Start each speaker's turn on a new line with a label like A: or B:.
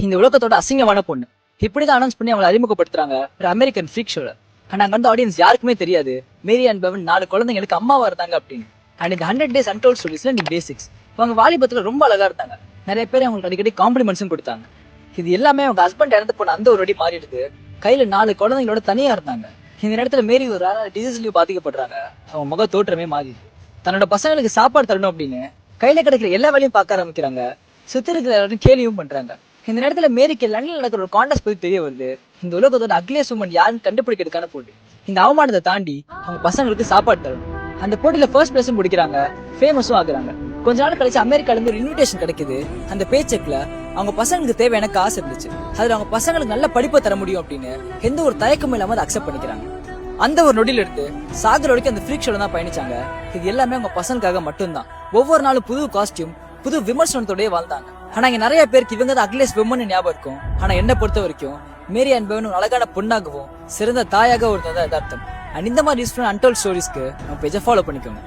A: இந்த உலகத்தோட அசிங்கமான பொண்ணு இப்படிதான் அனௌன்ஸ் பண்ணி அவங்களை அறிமுகப்படுத்துறாங்க ஒரு அமெரிக்கன் ஃப்ரீக் ஷோல. அண்ட் அங்க வந்து ஆடியன்ஸ் யாருக்குமே தெரியாது மேரி அண்ட் பெவன் 4 குழந்தைங்களுக்கு அம்மாவா இருந்தாங்க அப்படின்னு. அண்ட் இந்த 100 days அன்டோல்ட் ஸ்டோரிஸ்ல நீ பேசிக்ஸ் அவங்க வாலிபத்துல ரொம்ப அழகா இருந்தாங்க. நிறைய பேர் அவங்களுக்கு அடிக்கடி காம்ப்ளிமெண்ட்ஸும் கொடுத்தாங்க. இது எல்லாமே அவங்க ஹஸ்பண்ட் இறந்து போன அந்த ஒரு வாட்டி மாறிடுது. கையில 4 குழந்தைங்களோட தனியா இருந்தாங்க. இந்த நேரத்துல மேரி ஒரு டிசீஸ்லயும் பாதிக்கப்படுறாங்க. அவங்க முக தோற்றமே மாறிடுது. தன்னோட பசங்களுக்கு சாப்பாடு தரணும் அப்படின்னு கையில கிடைக்கிற எல்லா வேலையும் பார்க்க ஆரம்பிக்கிறாங்க. சுத்தி இருக்கிற எல்லாரும் கேலியும் பண்றாங்க. இந்த நேரத்துல மேரிக்கு லண்டன்ல நடக்கிற ஒரு கான்டெஸ்ட் பத்தி தெரிய வருது. இந்த உலகத்தோட அக்லியஸ்ட் உமன் யாருன்னு கண்டுபிடிக்கிறதுக்கான போட்டி. இந்த அவமானத்தை தாண்டி அவங்க பசங்களுக்கு சாப்பாடு தரணும். அந்த போட்டியில ஃபர்ஸ்ட் பிளேஸும் முடிக்கிறாங்க, ஃபேமஸும் ஆகுறாங்க. கொஞ்ச நாள் கழிச்சு அமெரிக்கால இருந்து ஒரு இன்விடேஷன் கிடைக்குது. அந்த பே செக்ல அவங்க பசங்களுக்கு தேவையான காசு இருந்துச்சு. அதுல அவங்க பசங்களுக்கு நல்ல படிப்பை தர முடியும் அப்படின்னு எந்த ஒரு தயக்கமும் இல்லாம அதை அக்செப்ட் பண்ணிக்கிறாங்க. அந்த ஒரு நொடியில எடுத்து சாகர் வரைக்கும் அந்த ஃப்ரீக் ஷோல தான் பயணிச்சாங்க. இது எல்லாமே அவங்க பசங்களுக்காக மட்டும்தான். ஒவ்வொரு நாளும் புது காஸ்டியூம், புது விமர்சனத்தோடய வாழ்ந்தாங்க. ஆனா இங்க நிறைய பேருக்கு இவங்க தான் அக்லியஸ்ட் விமன் ஞாபகம் இருக்கும். ஆனா என்ன பொறுத்த வரைக்கும் மேரி அண்ட் பெவன் அழகான பொண்ணாகவும் சிறந்த தாயாக ஒரு யதார்த்தம். அண்ட் இந்த மாதிரி அன்டோல்ட் ஸ்டோரிஸ்க்கு நம்ம பேஜை ஃபாலோ பண்ணிக்கோங்க.